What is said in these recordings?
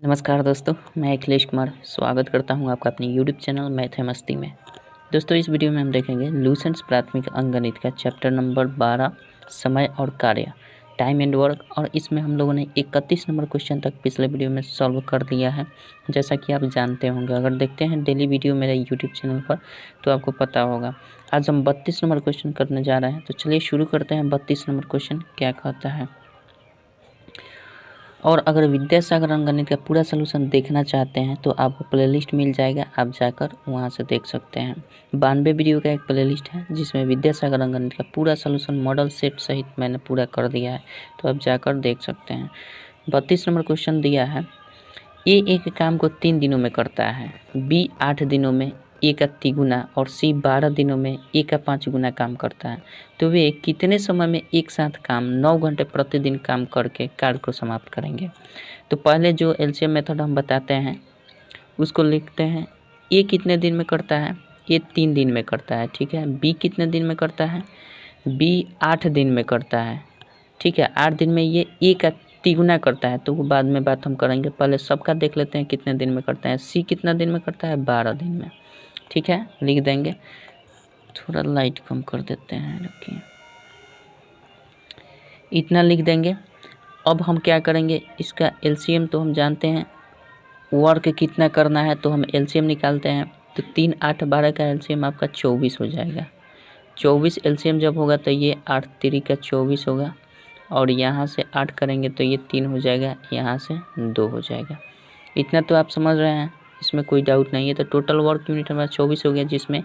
नमस्कार दोस्तों, मैं अखिलेश कुमार स्वागत करता हूं आपका अपने यूट्यूब चैनल मैथ है मस्ती में। दोस्तों, इस वीडियो में हम देखेंगे लूसेंट्स प्राथमिक अंकगणित का चैप्टर नंबर 12 समय और कार्य, टाइम एंड वर्क। और इसमें हम लोगों ने 31 नंबर क्वेश्चन तक पिछले वीडियो में सॉल्व कर लिया है, जैसा कि आप जानते होंगे। अगर देखते हैं डेली वीडियो मेरे यूट्यूब चैनल पर तो आपको पता होगा। आज हम 32 नंबर क्वेश्चन करने जा रहे हैं, तो चलिए शुरू करते हैं। 32 नंबर क्वेश्चन क्या कहता है। और अगर विद्यासागर अंकगणित का पूरा सलूशन देखना चाहते हैं तो आपको प्लेलिस्ट मिल जाएगा, आप जाकर वहां से देख सकते हैं। 92 वीडियो का एक प्लेलिस्ट है जिसमें विद्यासागर अंकगणित का पूरा सलूशन मॉडल सेट सहित मैंने पूरा कर दिया है, तो आप जाकर देख सकते हैं। 32 नंबर क्वेश्चन दिया है, ए एक काम को 3 दिनों में करता है, बी 8 दिनों में ए का 3 गुना और सी 12 दिनों में ए का 5 गुना काम करता है, तो वे कितने समय में एक साथ काम 9 घंटे प्रतिदिन काम करके कार्य को समाप्त करेंगे। तो पहले जो एलसीएम मेथड हम बताते हैं उसको लिखते हैं। ए कितने दिन में करता है, ए 3 दिन में करता है, ठीक है। बी कितने दिन में करता है, बी 8 दिन में करता है, ठीक है। 8 दिन में ये ए का 3 गुना करता है, तो वो बाद में बात हम करेंगे, पहले सबका देख लेते हैं कितने दिन में करता है। सी कितना दिन में करता है, 12 दिन में, ठीक है। लिख देंगे, थोड़ा लाइट कम कर देते हैं, रखिए, इतना लिख देंगे। अब हम क्या करेंगे, इसका एलसीएम तो हम जानते हैं, वर्क कितना करना है तो हम एलसीएम निकालते हैं। तो 3 8 12 का एलसीएम आपका 24 हो जाएगा। 24 एलसीएम जब होगा तो ये 8 3 का 24 होगा, और यहाँ से 8 करेंगे तो ये 3 हो जाएगा, यहाँ से 2 हो जाएगा। इतना तो आप समझ रहे हैं, इसमें कोई डाउट नहीं है। तो टोटल वर्क यूनिट हमारा 24 हो गया, जिसमें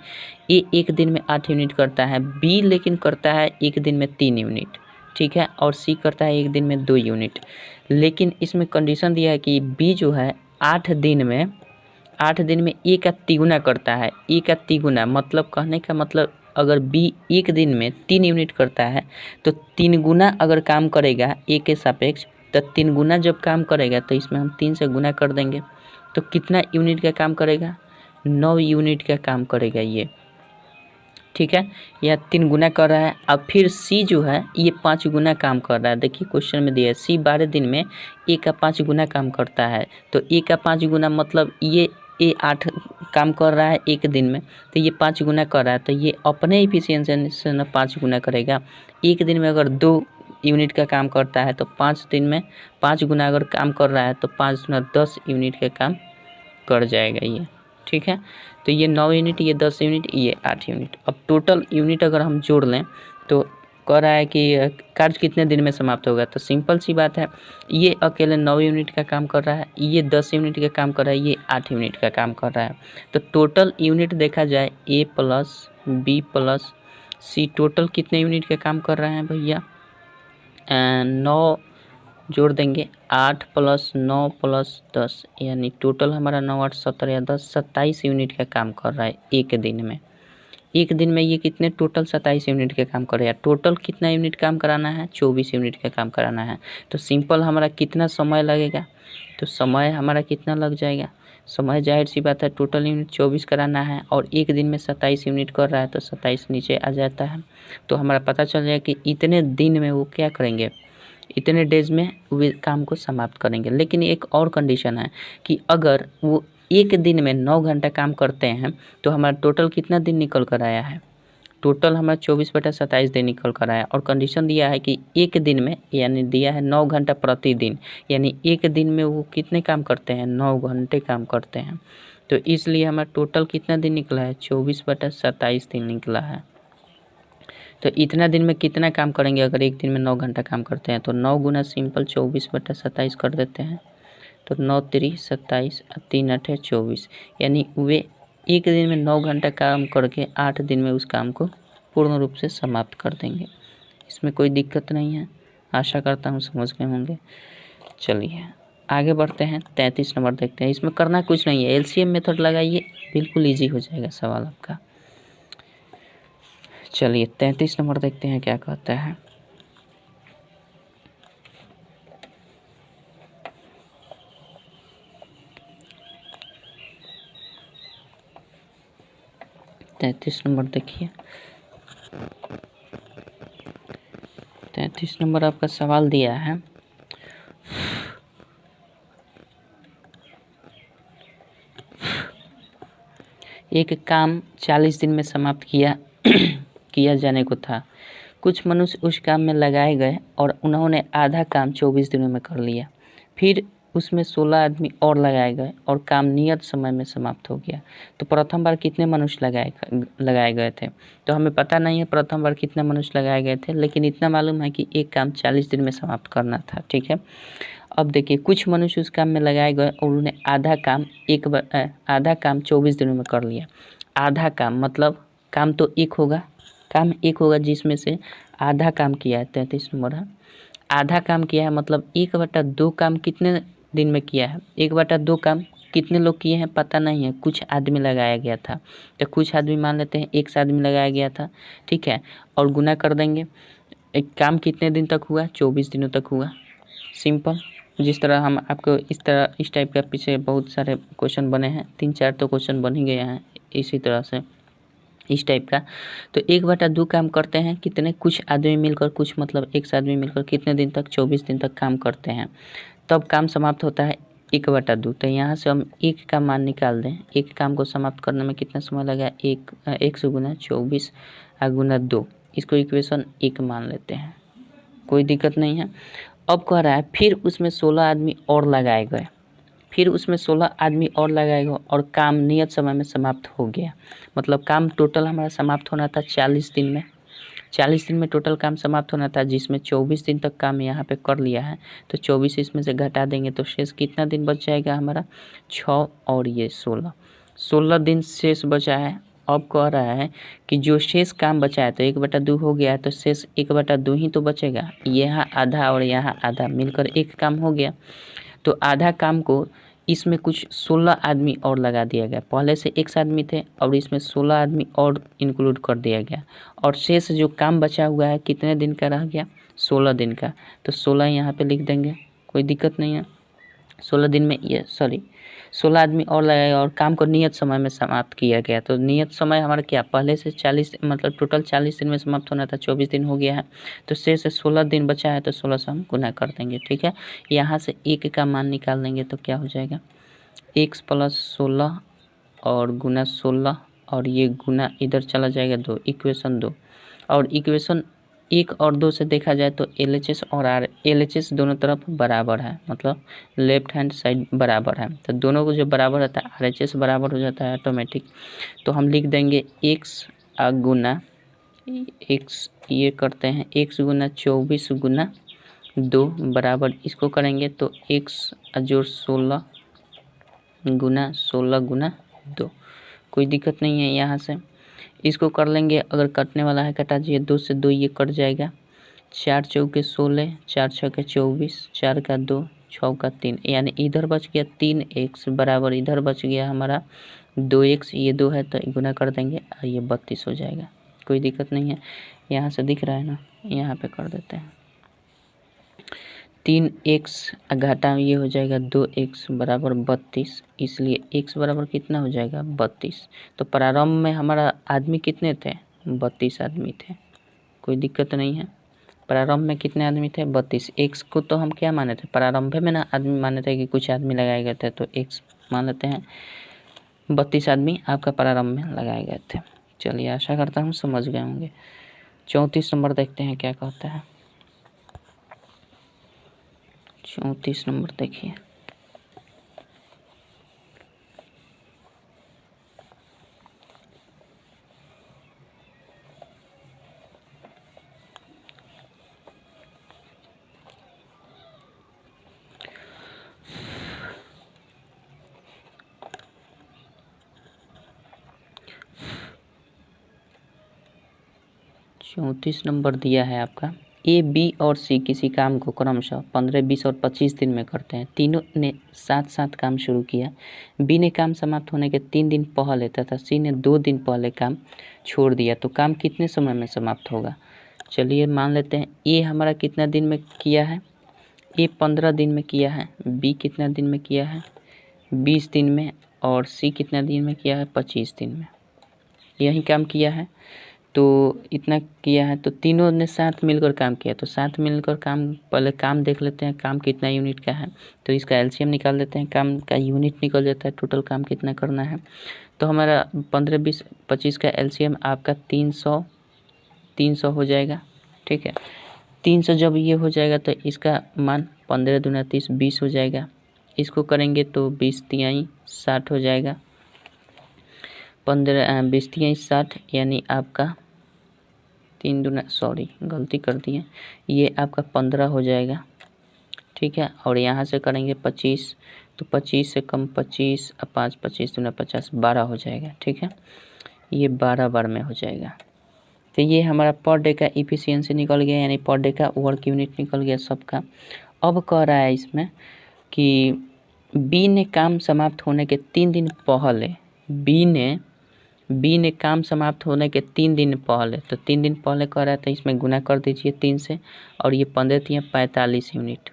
ए एक दिन में 8 यूनिट करता है, बी लेकिन करता है एक दिन में 3 यूनिट, ठीक है, और सी करता है एक दिन में 2 यूनिट। लेकिन इसमें कंडीशन दिया है कि बी जो है 8 दिन में ए का तिगुना करता है। ए का तिगुना मतलब, कहने का मतलब, अगर बी एक दिन में 3 यूनिट करता है तो 3 गुना अगर काम करेगा ए के सापेक्ष, तो 3 गुना जब काम करेगा तो इसमें हम 3 से गुना कर देंगे, तो कितना यूनिट का काम करेगा, 9 यूनिट का काम करेगा ये, ठीक है। यह 3 गुना कर रहा है। अब फिर सी जो है ये 5 गुना काम कर रहा है। देखिए क्वेश्चन में दिया है सी 12 दिन में ए का 5 गुना काम करता है, तो ए का 5 गुना मतलब ये ए 8 काम कर रहा है एक दिन में, तो ये 5 गुना कर रहा है, तो ये अपने इफिशियंसी से न 5 गुना करेगा। एक दिन में अगर 2 यूनिट का काम करता है तो 5 दिन में 5 गुना अगर काम कर रहा है तो 5 गुना 10 यूनिट का काम कर जाएगा ये, ठीक है। तो ये 9 यूनिट, ये 10 यूनिट, ये 8 यूनिट। अब टोटल यूनिट अगर हम जोड़ लें तो कह रहा है कि कार्य कितने दिन में समाप्त होगा, तो सिंपल सी बात है, ये अकेले 9 यूनिट का काम कर रहा है, ये 10 यूनिट का काम कर रहा है, ये 8 यूनिट का काम कर रहा है। तो टोटल यूनिट देखा जाए ए प्लस बी प्लस सी, टोटल कितने यूनिट का काम कर रहे हैं भैया, 9 जोड़ देंगे, 8 + 9 + 10, यानी टोटल हमारा 9 8 17 या 10 27 यूनिट का काम कर रहा है एक दिन में। एक दिन में ये कितने, टोटल 27 यूनिट का काम करेगा। टोटल कितना यूनिट काम कराना है, 24 यूनिट का काम कराना है। तो सिंपल हमारा कितना समय लगेगा, तो समय हमारा कितना लग जाएगा, समय जाहिर सी बात है, टोटल यूनिट 24 कराना है और एक दिन में 27 यूनिट कर रहा है, तो 27 नीचे आ जाता है। तो हमारा पता चल जाएगा कि इतने दिन में वो क्या करेंगे, इतने डेज में वे काम को समाप्त करेंगे। लेकिन एक और कंडीशन है कि अगर वो एक दिन में 9 घंटा काम करते हैं तो हमारा टोटल कितना दिन निकल कर आया है, टोटल हमारा 24/27 दिन निकल कर आया। और कंडीशन दिया है कि एक दिन में, यानी दिया है 9 घंटा प्रतिदिन, यानी एक दिन में वो कितने काम करते हैं, 9 घंटे काम करते हैं। तो इसलिए हमारा टोटल कितना दिन निकला है, 24/27 दिन निकला है। तो इतना दिन में कितना काम करेंगे, अगर एक दिन में 9 घंटा काम करते हैं तो 9 गुना सिंपल 24/27 कर देते हैं, तो 9 3 27 3 8 24, यानी वे एक दिन में 9 घंटा काम करके 8 दिन में उस काम को पूर्ण रूप से समाप्त कर देंगे। इसमें कोई दिक्कत नहीं है, आशा करता हूँ समझ गए होंगे। चलिए आगे बढ़ते हैं, 33 नंबर देखते हैं। इसमें करना कुछ नहीं है, एलसीएम मेथड लगाइए, बिल्कुल ईजी हो जाएगा सवाल आपका। चलिए 33 नंबर देखते हैं क्या कहता है। तैंतीस नंबर देखिए, 33 नंबर आपका सवाल दिया है, एक काम 40 दिन में समाप्त किया जाने को था। कुछ मनुष्य उस काम में लगाए गए और उन्होंने आधा काम 24 दिनों में कर लिया। फिर उसमें 16 आदमी और लगाए गए और काम नियत समय में समाप्त हो गया। तो प्रथम बार कितने मनुष्य लगाए गए थे? तो हमें पता नहीं है प्रथम बार कितने मनुष्य लगाए गए थे, लेकिन इतना मालूम है कि एक काम 40 दिन में समाप्त करना था। ठीक है, अब देखिए कुछ मनुष्य उस काम में लगाए गए और उन्होंने आधा काम 24 दिनों में कर लिया। आधा काम मतलब काम तो एक होगा जिसमें से आधा काम किया है 33 नंबर है। आधा काम किया है मतलब 1/2 काम कितने दिन में किया है? 1/2 काम कितने लोग किए हैं पता नहीं है, कुछ आदमी लगाया गया था। तो कुछ आदमी मान लेते हैं 100 आदमी लगाया गया था। ठीक है, और गुना कर देंगे। एक काम कितने दिन तक हुआ? 24 दिनों तक हुआ। सिंपल। जिस तरह हम आपको इस टाइप का पीछे बहुत सारे क्वेश्चन बने हैं, 3-4 तो क्वेश्चन बन ही गए हैं इसी तरह से, इस टाइप का। तो 1/2 काम करते हैं कितने? कुछ आदमी मिलकर, कुछ मतलब 100 आदमी मिलकर कितने दिन तक? 24 दिन तक काम करते हैं, तब काम समाप्त होता है 1/2। तो यहाँ से हम एक का मान निकाल दें। एक काम को समाप्त करने में कितना समय लगा? 1 से गुना 24 गुना 2, इसको इक्वेशन 1 मान लेते हैं, कोई दिक्कत नहीं है। अब कह रहा है फिर उसमें 16 आदमी और लगाए गए। और काम नियत समय में समाप्त हो गया। मतलब काम टोटल हमारा समाप्त होना था 40 दिन में। 40 दिन में टोटल काम समाप्त होना था, जिसमें 24 दिन तक काम यहाँ पे कर लिया है। तो 24 इसमें से घटा देंगे तो शेष कितना दिन बच जाएगा हमारा? 6 और ये 16 दिन शेष बचा है। अब कह रहा है कि जो शेष काम बचा है, तो 1/2 हो गया है, तो शेष 1/2 ही तो बचेगा। यहाँ आधा और यहाँ आधा मिलकर एक काम हो गया। तो आधा काम को इसमें कुछ 16 आदमी और लगा दिया गया। पहले से 100 आदमी थे और इसमें 16 आदमी और इंक्लूड कर दिया गया। और शेष जो काम बचा हुआ है कितने दिन का रह गया? 16 दिन का। तो 16 यहाँ पे लिख देंगे, कोई दिक्कत नहीं है। 16 आदमी और लगाया और काम को नियत समय में समाप्त किया गया। तो नियत समय हमारा क्या? पहले से 40 मतलब टोटल 40 दिन में समाप्त होना था, 24 दिन हो गया है। तो शेष 16 दिन बचा है, तो 16 से हम गुना कर देंगे। ठीक है, यहाँ से 1 का मान निकाल देंगे तो क्या हो जाएगा? x + 16 और गुना 16 और ये गुना इधर चला जाएगा 2, इक्वेशन 2। और इक्वेशन 1 और 2 से देखा जाए तो LHS और LHS दोनों तरफ बराबर है, मतलब लेफ्ट हैंड साइड बराबर है। तो दोनों को जो बराबर रहता है RHS बराबर हो जाता है ऑटोमेटिक। तो हम लिख देंगे x गुना x, ये करते हैं x गुना 24 गुना 2 बराबर, इसको करेंगे तो x जोड़ 16 गुना 16 गुना 2, कोई दिक्कत नहीं है। यहाँ से इसको कर लेंगे, अगर कटने वाला है कटा दीजिए, 2 से 2 ये कट जाएगा। 4 चौके 16, 4 छक्के 24, 4 का 2, 6 का 3, यानी इधर बच गया 3x बराबर इधर बच गया हमारा 2x, ये 2 है तो गुना कर देंगे और ये 32 हो जाएगा, कोई दिक्कत नहीं है। यहाँ से दिख रहा है ना, यहाँ पे कर देते हैं 3x घटा ये हो जाएगा 2x बराबर 32, इसलिए x बराबर कितना हो जाएगा? 32। तो प्रारंभ में हमारा आदमी कितने थे? 32 आदमी थे, कोई दिक्कत नहीं है। प्रारंभ में कितने आदमी थे? 32। x को तो हम क्या माने थे? प्रारंभ में ना आदमी माने थे कि कुछ आदमी लगाए गए थे, तो x मान लेते हैं। 32 आदमी आपका प्रारंभ में लगाए गए थे। चलिए, आशा करता हूँ समझ गए होंगे। 34 नंबर देखते हैं क्या कहता है। 34 नंबर देखिए। चौंतीस नंबर दिया है आपका। A, B और C किसी काम को क्रमशः 15, 20 और 25 दिन में करते हैं। तीनों ने साथ साथ काम शुरू किया। B ने काम समाप्त होने के 3 दिन पहले तथा C ने 2 दिन पहले काम छोड़ दिया, तो काम कितने समय में समाप्त होगा? चलिए मान लेते हैं A हमारा कितना दिन में किया है? A 15 दिन में किया है। B कितना दिन में किया है? 20 दिन में। और C कितना दिन में किया है? 25 दिन में। यही काम किया है। तो इतना किया है, तो तीनों ने साथ मिलकर काम किया, तो साथ मिलकर काम, पहले काम देख लेते हैं काम कितना यूनिट का है, तो इसका एलसीएम निकाल देते हैं, काम का यूनिट निकल जाता है, टोटल काम कितना करना है। तो हमारा 15, 20, 25 का एलसीएम आपका 300 हो जाएगा। ठीक है, 300 जब ये हो जाएगा तो इसका मान 15 दूना 30, 20 हो जाएगा। इसको करेंगे तो 20 तिहाई 60 हो जाएगा। 20 तिहाई 60 यानी आपका 3 दूना, सॉरी गलती कर दिए, ये आपका 15 हो जाएगा। ठीक है, और यहाँ से करेंगे 25, तो 25 से कम 25, 5, 25 दूना 50, 12 हो जाएगा। ठीक है, ये 12 बार में हो जाएगा। तो ये हमारा पर डे का इफिशियंसी निकल गया, यानी पर डे का वर्क यूनिट निकल गया सबका। अब कह रहा है इसमें कि बी ने काम समाप्त होने के 3 दिन पहले, बी ने काम समाप्त होने के 3 दिन पहले, तो 3 दिन पहले कह रहा है, तो इसमें गुना कर दीजिए 3 से, और ये 15 थी 45 यूनिट।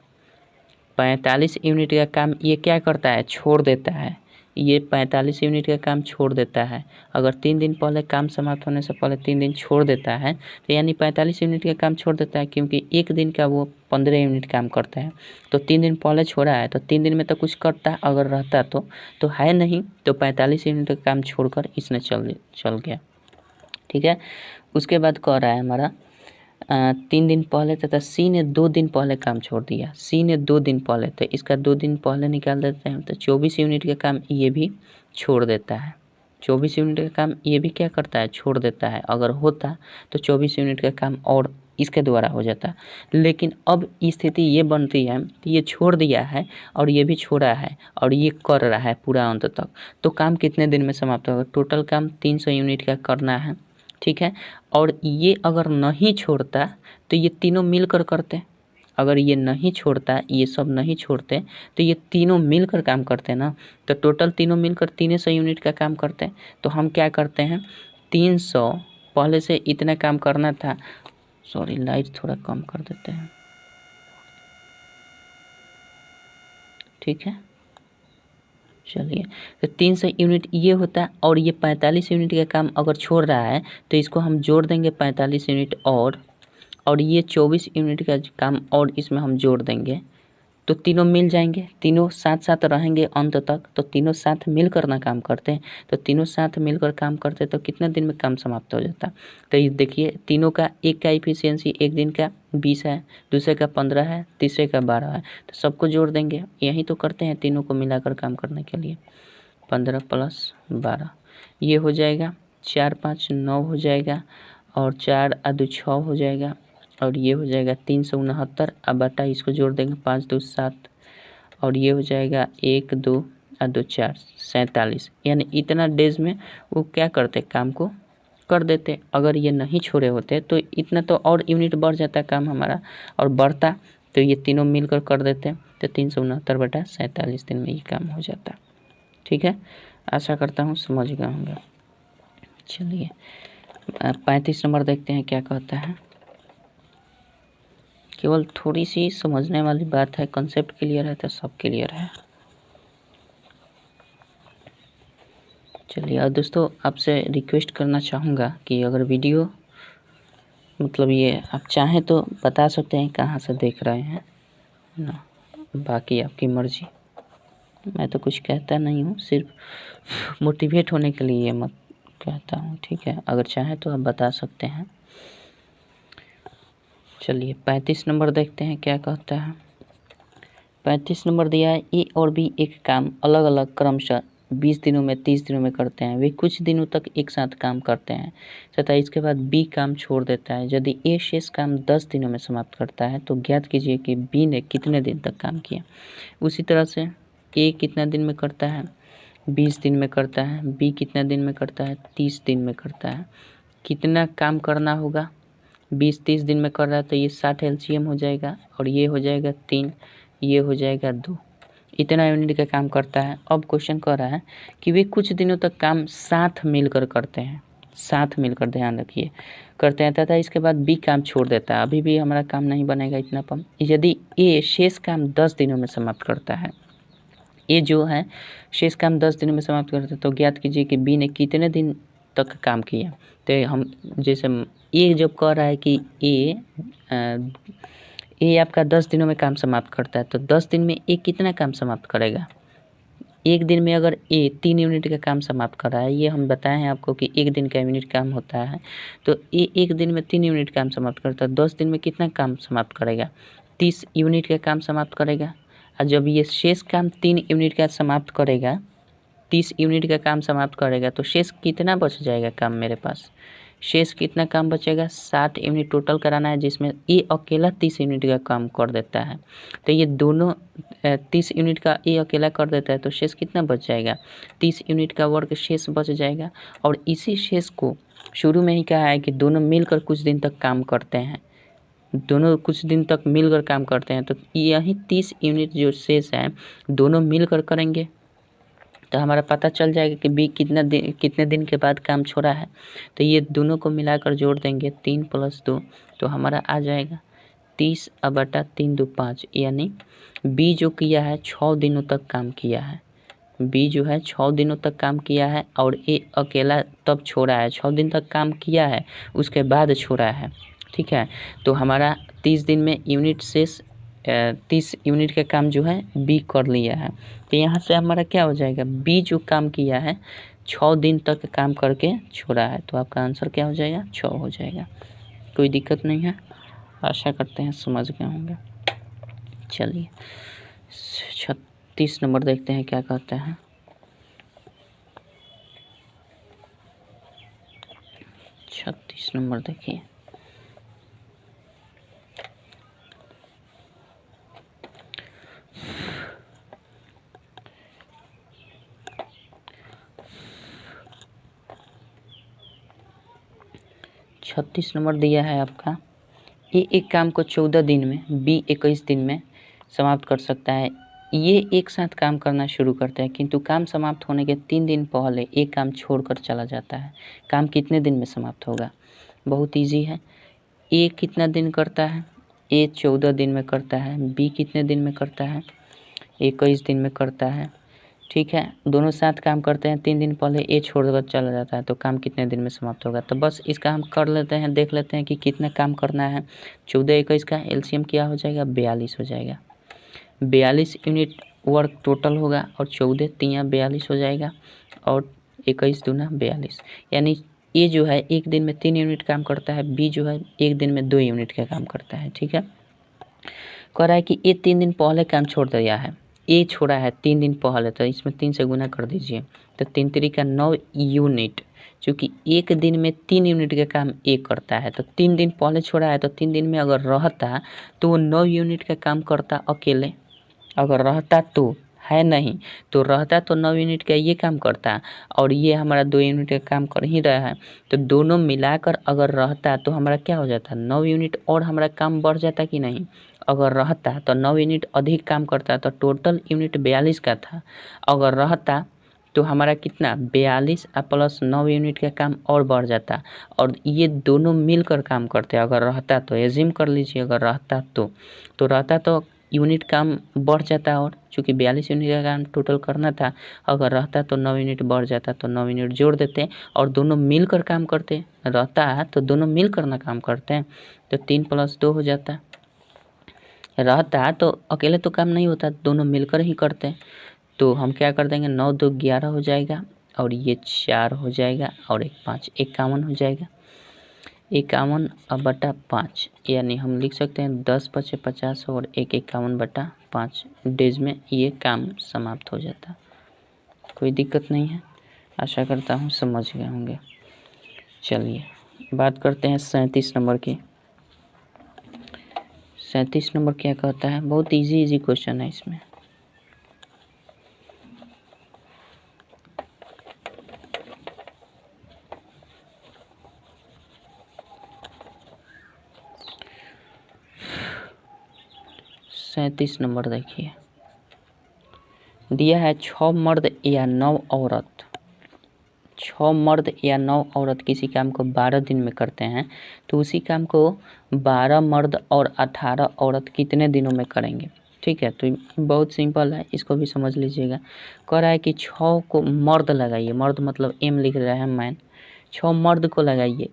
45 यूनिट का काम ये क्या करता है, छोड़ देता है। ये 45 यूनिट का काम छोड़ देता है। अगर 3 दिन पहले काम समाप्त होने से पहले 3 दिन छोड़ देता है, तो यानी 45 यूनिट का काम छोड़ देता है, क्योंकि एक दिन का वो 15 यूनिट काम करता है। तो 3 दिन पहले छोड़ा है, तो 3 दिन में तो कुछ करता अगर रहता तो है नहीं, तो 45 यूनिट का काम छोड़कर इसने चल गया। ठीक है, उसके बाद कह रहा है हमारा 3 दिन पहले तथा सी ने 2 दिन पहले काम छोड़ दिया। सी ने 2 दिन पहले, तो इसका 2 दिन पहले निकाल देते हैं, तो 24 यूनिट का काम ये भी छोड़ देता है। 24 यूनिट का काम ये भी क्या करता है, छोड़ देता है। अगर होता तो 24 यूनिट का काम और इसके द्वारा हो जाता, लेकिन अब स्थिति ये बनती है कि ये छोड़ दिया है और ये भी छोड़ा है और ये कर रहा है पूरा अंत तक, तो काम कितने दिन में समाप्त होगा। टोटल काम 300 यूनिट का करना है। ठीक है, और ये अगर नहीं छोड़ता तो ये तीनों मिलकर करते। अगर ये नहीं छोड़ता, ये सब नहीं छोड़ते, तो ये तीनों मिलकर काम करते ना, तो टोटल तीनों मिलकर 300 यूनिट का काम करते। तो हम क्या करते हैं, 300 पहले से इतना काम करना था, सॉरी लाइट थोड़ा कम कर देते हैं। ठीक है, चलिए, तो 300 यूनिट ये होता है, और ये 45 यूनिट का काम अगर छोड़ रहा है तो इसको हम जोड़ देंगे 45 यूनिट, और ये 24 यूनिट का काम और इसमें हम जोड़ देंगे, तो तीनों मिल जाएंगे, तीनों साथ साथ रहेंगे अंत तक। तो तीनों साथ मिलकर ना काम करते हैं, तो तीनों साथ मिलकर काम करते तो कितने दिन में काम समाप्त हो जाता। तो ये देखिए, तीनों का एक का इफिशियंसी एक दिन का 20 है, दूसरे का 15 है, तीसरे का 12 है, तो सबको जोड़ देंगे। यही तो करते हैं तीनों को मिलाकर काम करने के लिए। 15 + 12 ये हो जाएगा, 4, 5, 9 हो जाएगा, और 4 × 2 6 हो जाएगा, और ये हो जाएगा 369। अब बटा इसको जोड़ देंगे, 5, 2, 7, और ये हो जाएगा 1, 2 और 2, 4, 47। यानी इतना डेज में वो क्या करते, काम को कर देते। अगर ये नहीं छोड़े होते तो इतना तो और यूनिट बढ़ जाता काम हमारा, और बढ़ता तो ये तीनों मिलकर कर देते, तो 369/47 दिन में ये काम हो जाता। ठीक है, आशा करता हूँ समझ गए होंगे। चलिए 35 नंबर देखते हैं क्या कहता है। केवल थोड़ी सी समझने वाली बात है, कॉन्सेप्ट क्लियर है तो सब क्लियर है। चलिए, और दोस्तों आपसे रिक्वेस्ट करना चाहूँगा कि अगर वीडियो मतलब ये आप चाहें तो बता सकते हैं कहाँ से देख रहे हैं ना, बाकी आपकी मर्जी। मैं तो कुछ कहता नहीं हूँ, सिर्फ मोटिवेट होने के लिए मत कहता हूँ। ठीक है, अगर चाहें तो आप बता सकते हैं। चलिए 35 नंबर देखते हैं क्या कहता है। 35 नंबर दिया है, ए और बी एक काम अलग अलग क्रमशः 20 दिनों में 30 दिनों में करते हैं। वे कुछ दिनों तक एक साथ काम करते हैं तथा इसके बाद बी काम छोड़ देता है। यदि ए शेष काम 10 दिनों में समाप्त करता है तो ज्ञात कीजिए कि बी ने कितने दिन तक काम किया। उसी तरह से ए कितना दिन में करता है, 20 दिन में करता है। बी कितना दिन में करता है, 30 दिन में करता है। कितना काम करना होगा, 20-30 दिन में कर रहा है तो ये 60 एलसीएम हो जाएगा, और ये हो जाएगा 3, ये हो जाएगा 2। इतना यूनिट का काम करता है। अब क्वेश्चन कह रहा है कि वे कुछ दिनों तक काम साथ मिलकर करते हैं, साथ मिलकर, ध्यान रखिए, करते हैं तथा इसके बाद बी काम छोड़ देता है। अभी भी हमारा काम नहीं बनेगा इतना कम। यदि ए शेष काम 10 दिनों में समाप्त करता है, ये जो है शेष काम 10 दिनों में समाप्त करता है, तो ज्ञात कीजिए कि बी ने कितने दिन तक काम किया। तो हम जैसे ये जब कह रहा है कि ए आपका 10 दिनों में काम समाप्त करता है, तो 10 दिन में ए कितना काम समाप्त करेगा? एक दिन में अगर ए 3 यूनिट का काम समाप्त कर रहा है, ये हम बताए हैं आपको कि एक दिन का यूनिट काम होता है, तो ए एक दिन में 3 यूनिट काम समाप्त करता है, 10 दिन में कितना काम समाप्त करेगा? 30 यूनिट का काम समाप्त करेगा। और जब ये शेष काम 3 यूनिट का समाप्त करेगा, 30 यूनिट का काम समाप्त करेगा, तो शेष कितना बच जाएगा काम मेरे पास? शेष कितना काम बचेगा? 60 यूनिट टोटल कराना है, जिसमें ए अकेला 30 यूनिट का काम कर देता है। तो ये दोनों 30 यूनिट का ए अकेला कर देता है, तो शेष कितना बच जाएगा? 30 यूनिट का वर्क शेष बच जाएगा। और इसी शेष को शुरू में ही कहा है कि दोनों मिलकर कुछ दिन तक काम करते हैं, दोनों कुछ दिन तक मिलकर काम करते हैं। तो यही 30 यूनिट जो शेष है दोनों मिलकर करेंगे, तो हमारा पता चल जाएगा कि बी कितने दिन के बाद काम छोड़ा है। तो ये दोनों को मिलाकर जोड़ देंगे, 3 + 2, तो हमारा आ जाएगा 30/3 × 5, यानी बी जो किया है 6 दिनों तक काम किया है। बी जो है 6 दिनों तक काम किया है और ए अकेला तब छोड़ा है, 6 दिन तक काम किया है उसके बाद छोड़ा है। ठीक है, तो हमारा 30 दिन में यूनिट शेष 30 यूनिट का काम जो है बी कर लिया है। तो यहाँ से हमारा क्या हो जाएगा? बी जो काम किया है 6 दिन तक काम करके छोड़ा है, तो आपका आंसर क्या हो जाएगा? 6 हो जाएगा। कोई दिक्कत नहीं है, आशा करते हैं समझ गए होंगे। चलिए 36 नंबर देखते हैं क्या कहते हैं। 36 नंबर देखिए, छत्तीस नंबर दिया है आपका, ए एक काम को 14 दिन में, बी 21 दिन में समाप्त कर सकता है। ये एक साथ काम करना शुरू करते हैं, किंतु काम समाप्त होने के 3 दिन पहले एक काम छोड़कर चला जाता है। काम कितने दिन में समाप्त होगा? बहुत इजी है। ए कितना दिन करता है? ए 14 दिन में करता है। बी कितने दिन में करता है? 21 दिन में करता है। ठीक है, दोनों साथ काम करते हैं, 3 दिन पहले ए छोड़कर चला जाता है, तो काम कितने दिन में समाप्त होगा? तो बस इसका हम कर लेते हैं, देख लेते हैं कि कितना काम करना है। 14 21 का एलसीएम क्या हो जाएगा? 42 हो जाएगा। 42 यूनिट वर्क टोटल होगा, और 14 3 42 हो जाएगा, और 21 दूना 42, यानी ए जो है एक दिन में 3 यूनिट काम करता है, बी जो है एक दिन में 2 यूनिट का काम करता है। ठीक है, कह रहा है कि ए 3 दिन पहले काम छोड़ दिया है, ए छोड़ा है 3 दिन पहले, तो इसमें 3 से गुना कर दीजिए, तो 3 3 9 यूनिट, चूँकि एक दिन में 3 यूनिट का काम ए करता है, तो 3 दिन पहले छोड़ा है, तो 3 दिन में अगर रहता तो वो 9 यूनिट का काम करता अकेले। अगर रहता तो है नहीं, तो रहता तो 9 यूनिट का ये काम करता, और ये हमारा 2 यूनिट का काम कर ही रहा है, तो दोनों मिलाकर अगर रहता तो हमारा क्या हो जाता? 9 यूनिट और हमारा काम बढ़ जाता कि नहीं? अगर रहता तो 9 यूनिट अधिक काम करता, तो टोटल यूनिट 42 का था। अगर रहता तो हमारा कितना? 42 प्लस 9 यूनिट का काम और बढ़ जाता, और ये दोनों मिलकर काम करते। अगर रहता तो एज्यूम कर लीजिए, अगर रहता तो रहता तो यूनिट काम बढ़ जाता, और चूँकि 42 यूनिट का काम टोटल करना था, अगर रहता तो 9 यूनिट बढ़ जाता, तो 9 यूनिट जोड़ देते और दोनों मिलकर काम करते। रहता है तो दोनों मिलकर ना काम करते हैं, तो 3 + 2 हो जाता। रहता तो अकेले तो काम नहीं होता, दोनों मिलकर ही करते हैं, तो हम क्या कर देंगे? 9 2 11 हो जाएगा, और ये 4 हो जाएगा, और 1 5 51 हो जाएगा। 51/5, यानी हम लिख सकते हैं 10 × 5 = 50 और 1 51/5 डेज में ये काम समाप्त हो जाता। कोई दिक्कत नहीं है, आशा करता हूँ समझ गए होंगे। चलिए बात करते हैं 37 नंबर की। 37 नंबर क्या कहता है? बहुत इजी क्वेश्चन है इसमें। सैंतीस नंबर देखिए, दिया है 6 मर्द या 9 औरत, 6 मर्द या 9 औरत किसी काम को 12 दिन में करते हैं, तो उसी काम को 12 मर्द और 18 औरत कितने दिनों में करेंगे? ठीक है, तो बहुत सिंपल है, इसको भी समझ लीजिएगा। कह रहा है कि 6 को मर्द लगाइए, मर्द मतलब एम लिख रहा है मैन, 6 मर्द को लगाइए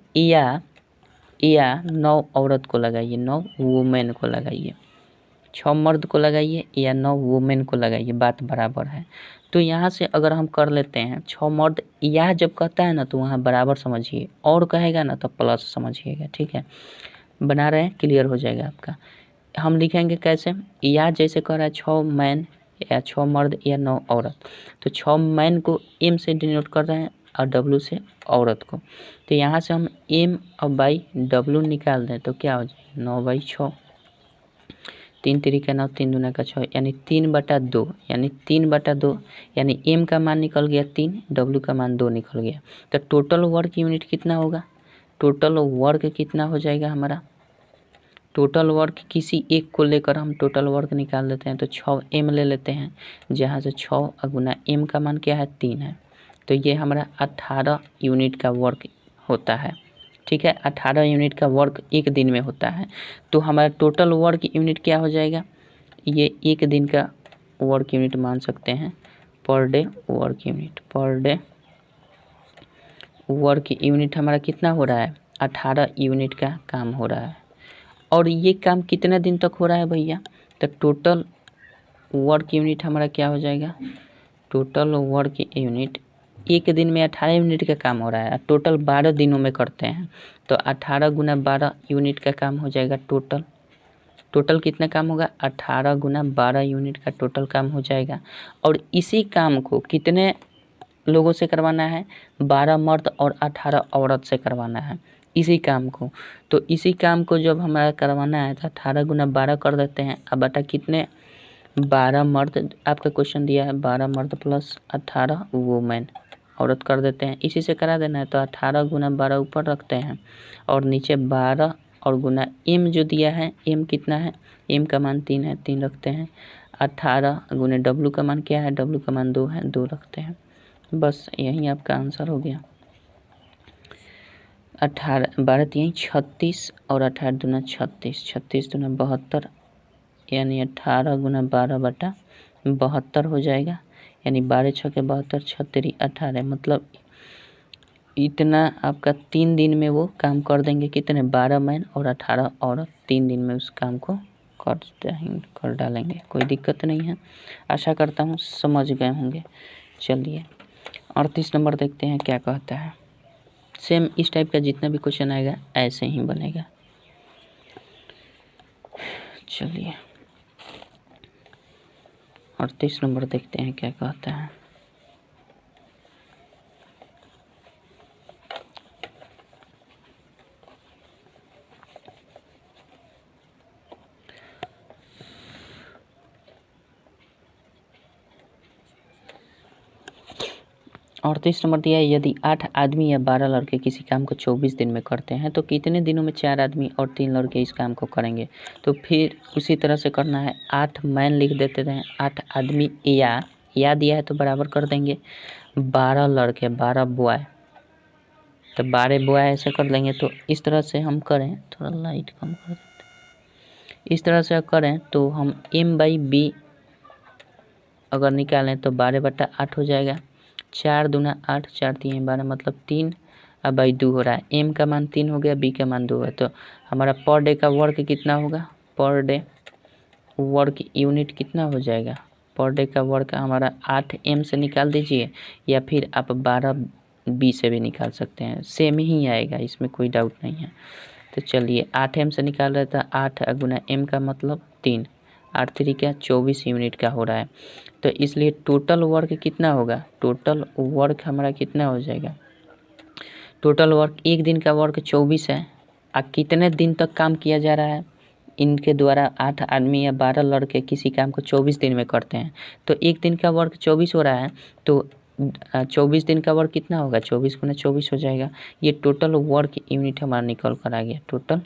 या 9 औरत को लगाइए, 9 वुमेन को लगाइए। 6 मर्द को लगाइए या 9 वुमेन को लगाइए, बात बराबर है। तो यहाँ से अगर हम कर लेते हैं 6 मर्द, यह जब कहता है ना तो वहाँ बराबर समझिए, और कहेगा ना तो प्लस समझिएगा, ठीक है। बना रहे हैं, क्लियर हो जाएगा आपका। हम लिखेंगे कैसे, या जैसे कह रहा है 6 मैन या 6 मर्द या 9 औरत, तो 6 मैन को एम से डिनोट कर रहे हैं और डब्लू से औरत को। तो यहाँ से हम एम और बाई डब्लू निकाल दें तो क्या हो जाएगा, 9/6, 3 3 का 9, 3 दूना का 6, यानी 3/2, यानी 3/2, यानी एम का मान निकल गया 3, डब्लू का मान 2 निकल गया। तो टोटल वर्क यूनिट कितना होगा, टोटल वर्क कितना हो जाएगा हमारा, टोटल वर्क किसी एक को लेकर हम टोटल वर्क निकाल देते हैं। तो 6 एम ले लेते हैं, जहाँ से 6 गुना एम का मान क्या है, 3 है। तो ये हमारा 18 यूनिट का वर्क होता है, ठीक है। 18 यूनिट का वर्क एक दिन में होता है। तो हमारा टोटल वर्क यूनिट क्या हो जाएगा, ये एक दिन का वर्क यूनिट मान सकते हैं, per day work unit. Per day work unit हमारा कितना हो रहा है, 18 यूनिट का काम हो रहा है। और ये काम कितने दिन तक हो रहा है भैया, तो टोटल वर्क यूनिट हमारा क्या हो जाएगा, टोटल वर्क यूनिट एक दिन में 18 यूनिट का काम हो रहा है, टोटल 12 दिनों में करते हैं। तो 18 गुना 12 यूनिट का काम हो जाएगा टोटल। टोटल कितना काम होगा, 18 गुना 12 यूनिट का टोटल काम हो जाएगा। और इसी काम को कितने लोगों से करवाना है, 12 मर्द और 18 औरत से करवाना है इसी काम को। तो इसी काम को जब हमारा करवाना है तो 18 गुना 12 कर देते हैं। अब बटा कितने, 12 मर्द, आपका क्वेश्चन दिया है 12 मर्द प्लस 18 वुमेन औरत कर देते हैं, इसी से करा देना है। तो 18 गुना 12 ऊपर रखते हैं और नीचे 12 और गुना एम जो दिया है, एम कितना है, एम का मान 3 है, 3 रखते हैं। 18 गुने डब्लू का मान क्या है, डब्लू का मान 2 है, 2 रखते हैं। बस यही आपका आंसर हो गया। 18 12 3 36 और 18 दूना 36, 36 दूना 72, यानी 18 गुना 12/72 हो जाएगा। यानी 12 6 के 72, 36 18, मतलब इतना आपका 3 दिन में वो काम कर देंगे। कितने, 12 मैन और 18 औरत 3 दिन में उस काम को कर डालेंगे। कोई दिक्कत नहीं है, आशा करता हूँ समझ गए होंगे। चलिए 38 नंबर देखते हैं क्या कहता है। सेम इस टाइप का जितना भी क्वेश्चन आएगा ऐसे ही बनेगा। चलिए 38 नंबर देखते हैं क्या कहता है। और 38 नंबर दिया है, यदि 8 आदमी या 12 लड़के किसी काम को 24 दिन में करते हैं तो कितने दिनों में 4 आदमी और 3 लड़के इस काम को करेंगे। तो फिर उसी तरह से करना है, 8 मैन लिख देते हैं, 8 आदमी या दिया है तो बराबर कर देंगे, 12 लड़के 12 बॉय, तो 12 बॉय ऐसे कर लेंगे। तो इस तरह से हम करें, थोड़ा लाइट कम कर देते, इस तरह से करें तो हम m/b अगर निकालें तो 12/8 हो जाएगा। 4 दूना 8, 4 3 12, मतलब 3 अब 2 हो रहा है। एम का मान 3 हो गया, बी का मान 2 है। तो हमारा पर डे का वर्क कितना होगा, पर डे वर्क यूनिट कितना हो जाएगा, पर डे का वर्क हमारा 8 एम से निकाल दीजिए, या फिर आप 12 बी से भी निकाल सकते हैं, सेम ही आएगा, इसमें कोई डाउट नहीं है। तो चलिए 8 एम से निकाल रहे था, 8 गुना एम का मतलब 3, 8 3 क्या 24 यूनिट का हो रहा है। तो इसलिए टोटल वर्क कितना होगा, टोटल वर्क हमारा कितना हो जाएगा, टोटल वर्क एक दिन का वर्क 24 है। कितने दिन तक काम किया जा रहा है, इनके द्वारा 8 आदमी या 12 लड़के किसी काम को 24 दिन में करते हैं। तो एक दिन का वर्क 24 हो रहा है, तो 24 दिन का वर्क कितना होगा, 24 गुना 24 हो जाएगा। ये टोटल वर्क यूनिट हमारा निकल कर आ गया, टोटल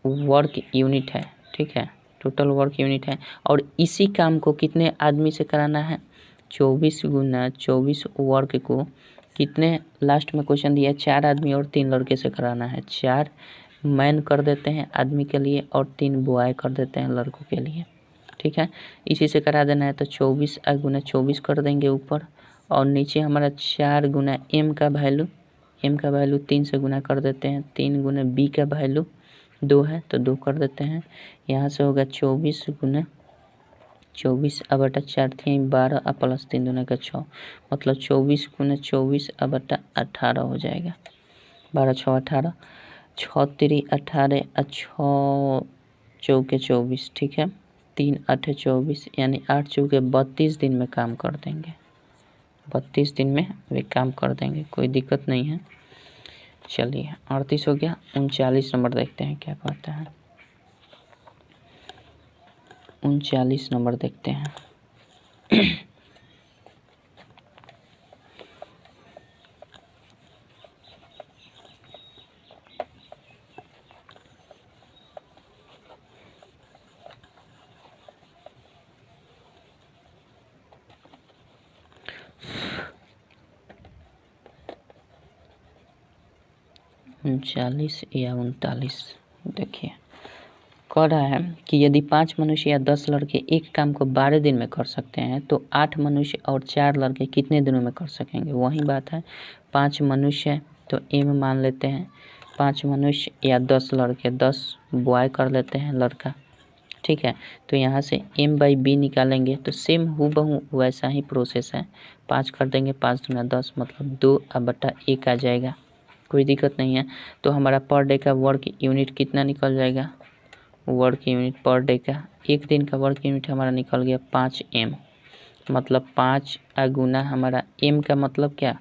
वर्क यूनिट है, ठीक है, टोटल वर्क यूनिट है। और इसी काम को कितने आदमी से कराना है, 24 गुना 24 वर्क को कितने, लास्ट में क्वेश्चन दिया है 4 आदमी और 3 लड़के से कराना है। 4 मैन कर देते हैं आदमी के लिए और 3 बॉय कर देते हैं लड़कों के लिए, ठीक है, इसी से करा देना है। तो 24 गुना 24 कर देंगे ऊपर, और नीचे हमारा 4 गुना एम का वैल्यू एम का वैल्यू 3 से गुना कर देते हैं, 3 गुना बी का वैल्यू 2 है तो 2 कर देते हैं। यहाँ से होगा 24 गुना 24 अब बटा 4 थी 12 और प्लस 3 दूना का 6, मतलब 24 गुना 24 अब बटा 18 हो जाएगा। 12 6 18, 6 3 18 और 6 चौके 24, ठीक है। 3 8 24 यानी 8 चौके 32 दिन में काम कर देंगे, 32 दिन में वे काम कर देंगे, कोई दिक्कत नहीं है। चलिए 38 हो गया। 39 नंबर देखते हैं क्या कहता है। 39 नंबर देखते हैं। उनचालीस या 39 देखिए, कह रहा है कि यदि 5 मनुष्य या 10 लड़के एक काम को 12 दिन में कर सकते हैं तो 8 मनुष्य और 4 लड़के कितने दिनों में कर सकेंगे। वही बात है, 5 मनुष्य है तो एम मान लेते हैं, 5 मनुष्य या 10 लड़के, 10 बॉय कर लेते हैं लड़का, ठीक है। तो यहाँ से एम बाई बी निकालेंगे तो सेम हूबहू वैसा ही प्रोसेस है, 5 कर देंगे, 5 दूना 10 मतलब 2 अब बटा 1 आ जाएगा, कोई दिक्कत नहीं है। तो हमारा पर डे का वर्क यूनिट कितना निकल जाएगा, वर्क यूनिट पर डे का, एक दिन का वर्क यूनिट हमारा निकल गया 5 एम, मतलब 5 गुना हमारा एम का मतलब क्या,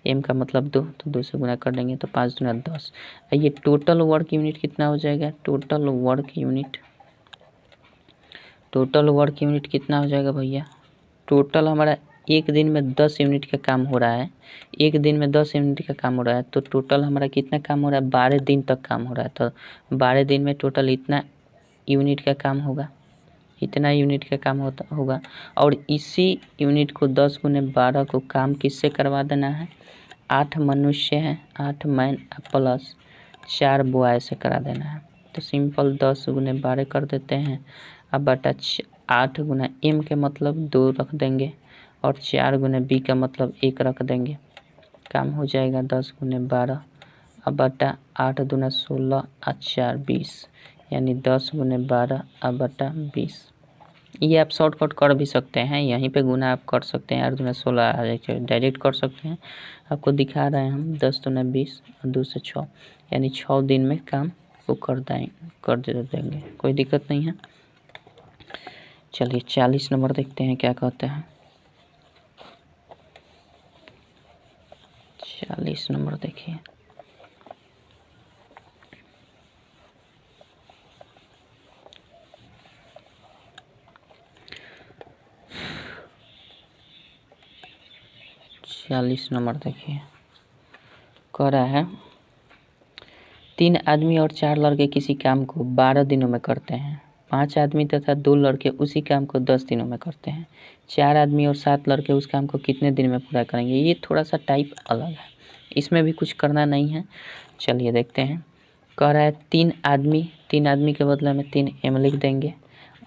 एम का मतलब 2, तो 2 से गुना कर देंगे तो 5 दूना 10। ये टोटल वर्क यूनिट कितना हो जाएगा, टोटल वर्क यूनिट कितना हो जाएगा भैया, टोटल हमारा एक दिन में 10 यूनिट का काम हो रहा है, एक दिन में 10 यूनिट का काम हो रहा है, तो टोटल हमारा कितना काम हो रहा है, 12 दिन तक काम हो रहा है। तो 12 दिन में टोटल इतना यूनिट का काम होगा, इतना यूनिट का काम होगा। और इसी यूनिट को 10 गुने 12 को काम किससे करवा देना है, 8 मनुष्य है, 8 मैन प्लस 4 बॉय से करा देना है। तो सिंपल 10 गुने 12 कर देते हैं, अब बटा 8 गुना एम के मतलब 2 रख देंगे और 4 गुने बी का मतलब 1 रख देंगे, काम हो जाएगा 10 गुने 12 अब बटा 8 दूना 16 और 4 20, यानी 10 गुने 12 अब बटा 20। ये आप शॉर्टकट कर भी सकते हैं, यहीं पे गुना आप कर सकते हैं, 8 दूना 16 डायरेक्ट कर सकते हैं, आपको दिखा रहे हैं हम। 10 दूना 20 और 2 से 6 यानी 6 दिन में काम वो कर देंगे, कोई दिक्कत नहीं है। चलिए 40 नंबर देखते हैं क्या कहते हैं। 40 नंबर देखिए, कह रहा है 3 आदमी और 4 लड़के किसी काम को 12 दिनों में करते हैं, 5 आदमी तथा 2 लड़के उसी काम को 10 दिनों में करते हैं, 4 आदमी और 7 लड़के उस काम को कितने दिन में पूरा करेंगे। ये थोड़ा सा टाइप अलग है, इसमें भी कुछ करना नहीं है। चलिए देखते हैं, कह रहा है 3 आदमी के बदले में 3 एम लिख देंगे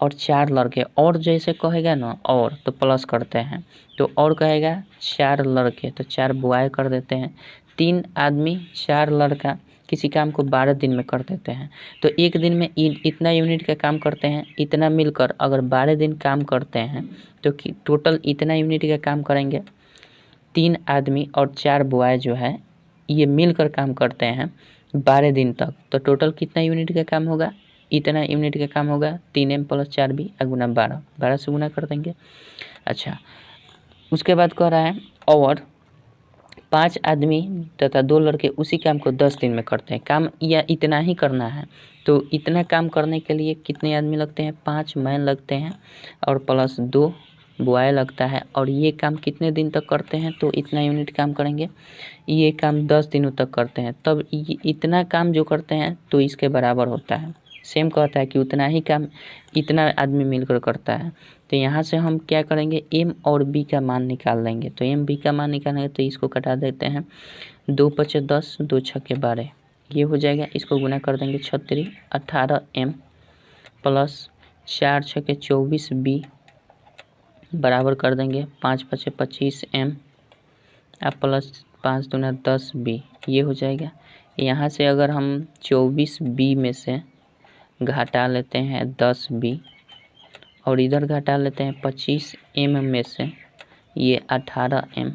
और 4 लड़के, और जैसे कहेगा ना और तो प्लस करते हैं, तो और कहेगा 4 लड़के तो 4 बॉय कर देते हैं। 3 आदमी 4 लड़का किसी काम को 12 दिन में कर देते हैं, तो एक दिन में इतना यूनिट का काम करते हैं, इतना मिलकर अगर 12 दिन काम करते हैं तो टोटल इतना यूनिट का काम करेंगे। 3 आदमी और 4 बॉय जो है ये मिलकर काम करते हैं 12 दिन तक, तो टोटल कितना यूनिट का काम होगा, इतना यूनिट का काम होगा। 3m प्लस 4b गुना 12 से गुना कर देंगे। अच्छा, उसके बाद कह रहा है और 5 आदमी तथा 2 लड़के उसी काम को 10 दिन में करते हैं, काम या इतना ही करना है, तो इतना काम करने के लिए कितने आदमी लगते हैं, 5 मैन लगते हैं और प्लस 2 बॉय लगता है, और ये काम कितने दिन तक करते हैं, तो इतना यूनिट काम करेंगे। ये काम 10 दिनों तक करते हैं, तब ये इतना काम जो करते हैं तो इसके बराबर होता है। सेम कहता है कि उतना ही काम इतना आदमी मिलकर करता है, तो यहाँ से हम क्या करेंगे, एम और बी का मान निकाल लेंगे। तो एम बी का मान निकालेंगे तो इसको कटा देते हैं, 2 × 5 = 10, 2 × 6 = 12, ये हो जाएगा। इसको गुना कर देंगे 36 18 एम प्लस 4 × 6 = 24 बी बराबर कर देंगे 5 × 5 = 25 एम अब प्लस 5 दूना 10B ये हो जाएगा। यहाँ से अगर हम 24B में से घटा लेते हैं 10B और इधर घटा लेते हैं 25M में से ये 18M,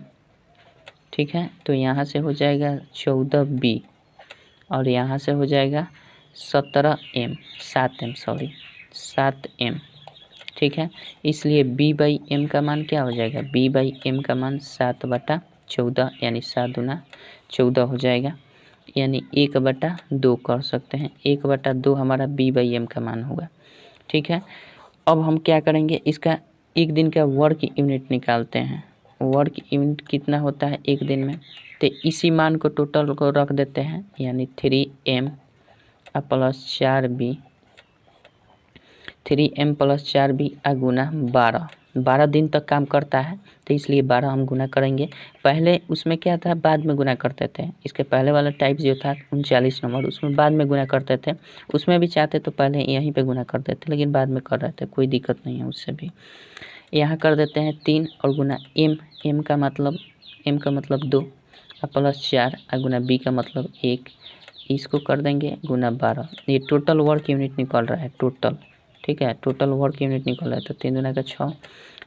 ठीक है। तो यहाँ से हो जाएगा 14B और यहाँ से हो जाएगा 7M, ठीक है। इसलिए B/M का मान क्या हो जाएगा, B/M का मान 7/14 यानी 7 दूना 14 हो जाएगा, यानी 1/2 कर सकते हैं। 1/2 हमारा B/M का मान होगा, ठीक है। अब हम क्या करेंगे, इसका एक दिन का वर्क यूनिट निकालते हैं। वर्क यूनिट कितना होता है एक दिन में, तो इसी मान को टोटल को रख देते हैं, यानी 3M plus 4B 3M plus 4B गुना 12 दिन तक काम करता है, तो इसलिए 12 हम गुना करेंगे। पहले उसमें क्या था, बाद में गुना करते थे। इसके पहले वाला टाइप जो था 39 नंबर, उसमें बाद में गुना करते थे। उसमें भी चाहते तो पहले यहीं पे गुना करते थे, लेकिन बाद में कर रहे थे, कोई दिक्कत नहीं है उससे भी। यहाँ कर देते हैं 3 और गुना M का मतलब 2 प्लस 4 गुना B का मतलब 1, इसको कर देंगे गुना 12। ये टोटल वर्क यूनिट निकल रहा है टोटल, ठीक है। टोटल वर्क यूनिट निकल रहा है, तो 3 दूना का 6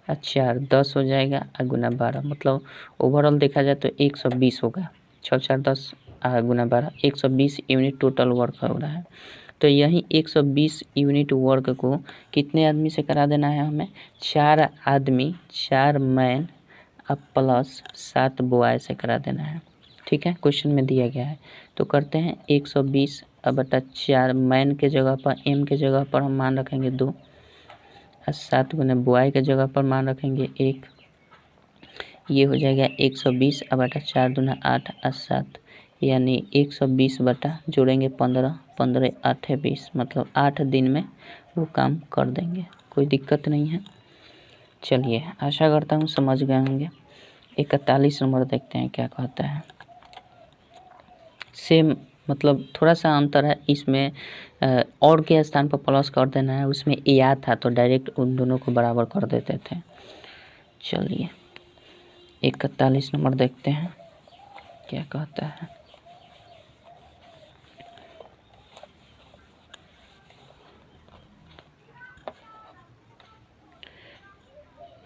और 4 10 हो जाएगा गुना 12, मतलब ओवरऑल देखा जाए तो 120 होगा। 6 4 10 गुना 12 120 यूनिट टोटल वर्क हो रहा है। तो यही 120 यूनिट वर्क को कितने आदमी से करा देना है हमें, 4 आदमी 4 मैन प्लस 7 बॉय से करा देना है, ठीक है। क्वेश्चन में दिया गया है, तो करते हैं 120 बटा 4 मैन के जगह पर M के जगह पर हम मान रखेंगे 2 और 7 गुना बॉय के जगह पर मान रखेंगे 1, ये हो जाएगा 120 बटा 4 दूना 8 और 7, यानी 120 बटा जोड़ेंगे 15 15 8 20, मतलब 8 दिन में वो काम कर देंगे, कोई दिक्कत नहीं है। चलिए आशा करता हूँ समझ गए होंगे। 41 नंबर देखते हैं क्या कहता है। सेम मतलब थोड़ा सा अंतर है इसमें, और के स्थान पर प्लस कर देना है, उसमें या था तो डायरेक्ट उन दोनों को बराबर कर देते थे। चलिए 41 नंबर देखते हैं क्या कहता है।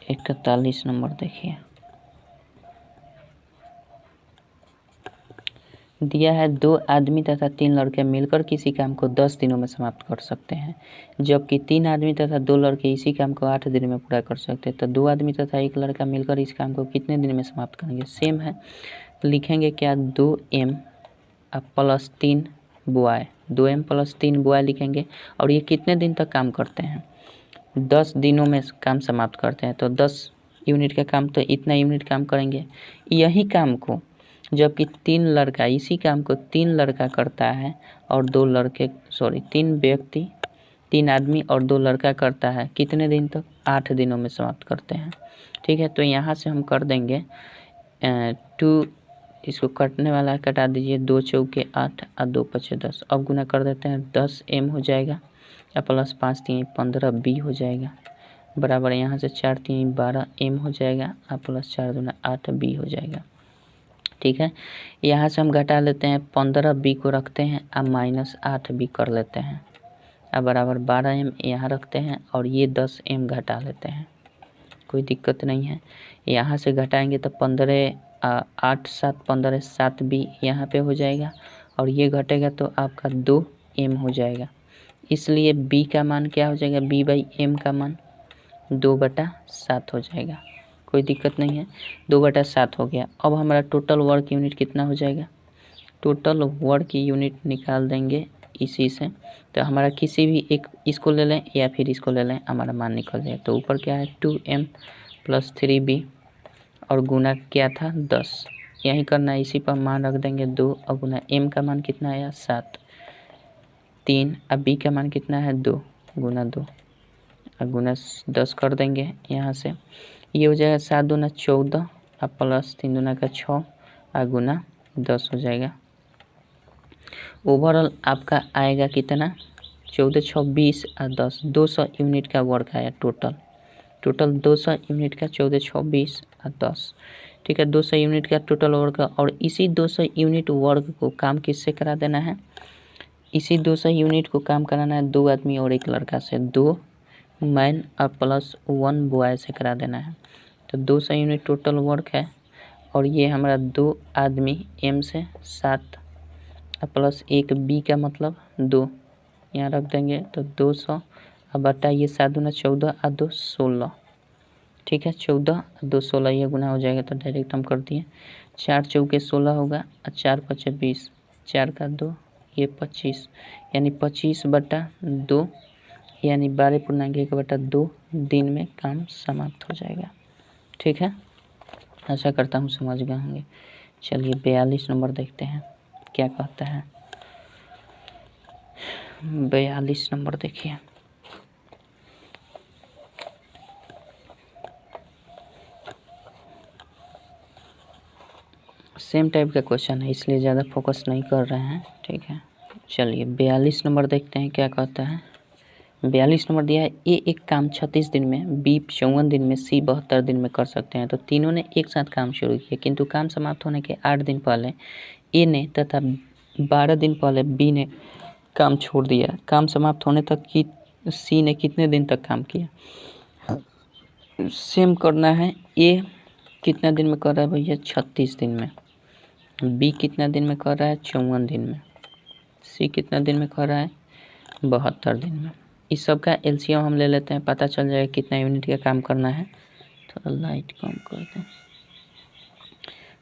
इकतालीस नंबर देखिए, दिया है 2 आदमी तथा 3 लड़के मिलकर किसी काम को 10 दिनों में समाप्त कर सकते हैं, जबकि 3 आदमी तथा 2 लड़के इसी काम को 8 दिन में पूरा कर सकते हैं। तो 2 आदमी तथा 1 लड़का मिलकर इस काम को कितने दिन में समाप्त करेंगे, सेम है। लिखेंगे क्या, 2M plus 3 boy, 2M plus 3 boy लिखेंगे। और ये कितने दिन तक काम करते हैं, 10 दिनों में काम समाप्त करते हैं। तो 10 यूनिट का काम, तो इतना यूनिट काम करेंगे। यही काम को जबकि 3 लड़का, इसी काम को 3 लड़का करता है और 2 लड़के 3 व्यक्ति, 3 आदमी और 2 लड़का करता है, कितने दिन तक, 8 दिनों में समाप्त करते हैं, ठीक है। तो यहाँ से हम कर देंगे 2, इसको कटने वाला कटा दीजिए, 2 चौके 8 और 2 पचे 10। अब गुना कर देते हैं, 10M हो जाएगा प्लस 5 3 15B हो जाएगा, बराबर यहाँ से 4 3 12M हो जाएगा प्लस 4 दूना 8B हो जाएगा, ठीक है। यहाँ से हम घटा लेते हैं, 15B को रखते हैं अब माइनस 8B कर लेते हैं, अब बराबर 12M यहाँ रखते हैं और ये 10M घटा लेते हैं, कोई दिक्कत नहीं है। यहाँ से घटाएंगे तो 15 8 7 15 7B यहाँ पे हो जाएगा और ये घटेगा तो आपका 2M हो जाएगा। इसलिए B का मान क्या हो जाएगा, B/M का मान 2/7 हो जाएगा, कोई दिक्कत नहीं है। 2/7 हो गया। अब हमारा टोटल वर्क यूनिट कितना हो जाएगा, टोटल वर्क यूनिट निकाल देंगे इसी से। तो हमारा किसी भी एक, इसको ले लें या फिर इसको ले लें, हमारा मान निकल जाए। तो ऊपर क्या है 2M प्लस 3B और गुना क्या था 10, यही करना है, इसी पर मान रख देंगे 2 और गुना M का मान कितना आया 7 3, अब B का मान कितना है 2 गुना 2 और गुना 10 कर देंगे यहाँ से, ये हो जाएगा 7 दूना 14 और प्लस 3 दूना का 6 और गुना 10 हो जाएगा। ओवरऑल आपका आएगा कितना, 14 6 20 और 10, 200 यूनिट का वर्क आया टोटल 200 यूनिट का, 14 6 20 और 10, ठीक है, 200 यूनिट का टोटल वर्क। और इसी 200 यूनिट वर्क को काम किससे करा देना है, इसी 200 यूनिट को काम कराना है 2 आदमी और 1 लड़का से, 2 मैन और प्लस 1 बॉय से करा देना है। तो 200 यूनिट टोटल वर्क है और ये हमारा 2 आदमी एम से 7 प्लस 1 बी का मतलब 2 यहाँ रख देंगे। तो 200 अब बटा ये 7 दूना 14 और 2 16, ठीक है, 14 और 2 16 ये गुना हो जाएगा तो डायरेक्ट हम कर दिए। 4 चौके 16 होगा और 4 पचे 20, 4 का 2 ये 25, यानी 25 बटा 2 यानी 12.1/2 दिन में काम समाप्त हो जाएगा। ठीक है, आशा करता हूँ समझ गए होंगे। चलिए 42 नंबर देखते हैं क्या कहता है। 42 नंबर देखिए, सेम टाइप का क्वेश्चन है इसलिए ज़्यादा फोकस नहीं कर रहे हैं। ठीक है, चलिए 42 नंबर देखते हैं क्या कहता है। 42 नंबर दिया है, ए एक काम 36 दिन में, बी 54 दिन में, सी 72 दिन में कर सकते हैं। तो तीनों ने एक साथ काम शुरू किया किंतु काम समाप्त होने के 8 दिन पहले ए ने तथा 12 दिन पहले बी ने काम छोड़ दिया। काम समाप्त होने तक की सी ने कितने दिन तक काम किया, सेम करना है। ए कितना दिन में कर रहा है भैया, 36 दिन में। बी कितना दिन में कर रहा है, 54 दिन में। सी कितना दिन में कर रहा है, 72 दिन में। इस सब का एलसीएम हम ले लेते हैं, पता चल जाएगा कितना यूनिट का काम करना है। थोड़ा लाइट कम कर दें।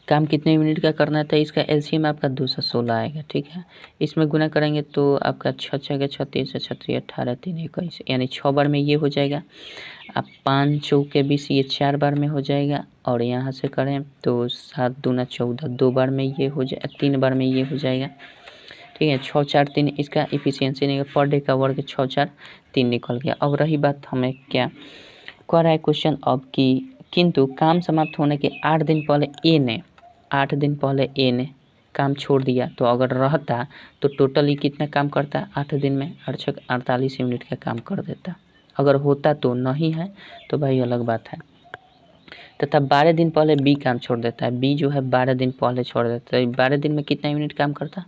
काम कितने यूनिट का करना था, इसका एलसीएम आपका 216 आएगा। ठीक है, इसमें गुना करेंगे तो आपका 6 6 36 36 18 3 21, यानी 6 बार में ये हो जाएगा। अब 5 चौके 20 ये 4 बार में हो जाएगा। और यहाँ से करें तो 7 दूना 14 2 बार में ये हो जाए, 3 बार में ये हो जाएगा। ठीक है, 6 4 3 इसका इफिशियंसी नहीं, पर डे का वर्क 6 4 3 निकल गया। अब रही बात हमें क्या कह रहा है क्वेश्चन अब कि किंतु काम समाप्त होने के 8 दिन पहले ए ने काम छोड़ दिया। तो अगर रहता तो टोटली कितना काम करता, 8 दिन में 48 यूनिट का काम कर देता। अगर होता तो नहीं है तो भाई अलग बात है। तथा 12 दिन पहले बी काम छोड़ देता है। बी जो है 12 दिन पहले छोड़ देता है। 12 दिन में कितना यूनिट काम करता,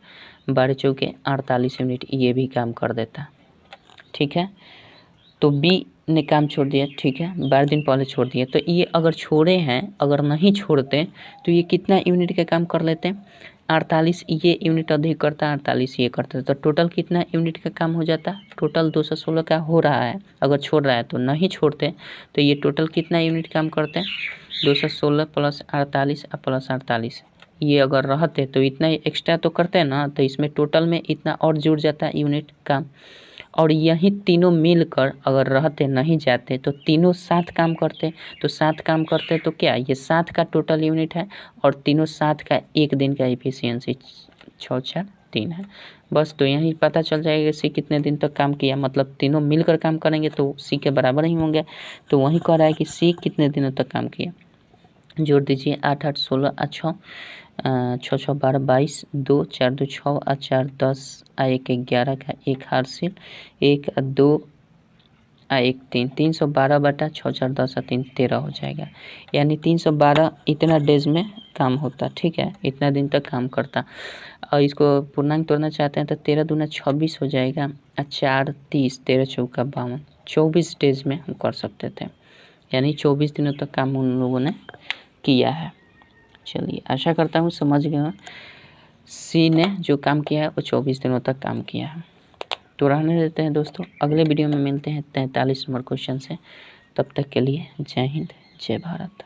12 चौके 48 यूनिट ये भी काम कर देता। ठीक है, तो बी ने काम छोड़ दिया। ठीक है, 12 दिन पहले छोड़ दिया। तो ये अगर छोड़े हैं, अगर नहीं छोड़ते तो ये कितना यूनिट का काम कर लेते, 48 ये यूनिट अधिक करता, 48 ये करता। तो टोटल कितना यूनिट का काम हो जाता, टोटल 216 का हो रहा है। अगर छोड़ रहा है तो नहीं छोड़ते तो ये टोटल कितना यूनिट काम करते हैं, 216 प्लस 48 प्लस 48। ये अगर रहते तो इतना एक्स्ट्रा तो करते हैं ना, तो इसमें टोटल में इतना और जुड़ जाता है यूनिट काम। और यही तीनों मिलकर अगर रहते नहीं जाते तो तीनों साथ काम करते, तो साथ काम करते तो क्या ये 7 का टोटल यूनिट है और तीनों 7 का एक दिन का एफिशिएंसी 6 4 3 है। बस तो यही पता चल जाएगा सी कितने दिन तक काम किया, मतलब तीनों मिलकर काम करेंगे तो सी के बराबर ही होंगे। तो वही कह रहा है कि सी कितने दिनों तक काम किया, जोड़ दीजिए 8 8 16 6 6 6 12 22 2 4 2 6 4 10 1 11 का 1 हासिल 1 2 1 3 312 बटा 6 4 10 3 13 हो जाएगा। यानी 312 इतना डेज में काम होता। ठीक है, इतना दिन तक काम करता। और इसको पूर्णांक तोड़ना चाहते हैं तो 13 दूना 26 हो जाएगा, 4 30 13 चौका 52, 24 डेज में हम कर सकते थे। यानी 24 दिनों तक काम उन लोगों ने किया है। चलिए आशा करता हूँ समझ गए। सी ने जो काम किया है वो 24 दिनों तक काम किया है। तो रहने देते हैं दोस्तों, अगले वीडियो में मिलते हैं 43 नंबर क्वेश्चन से। तब तक के लिए जय हिंद जय भारत।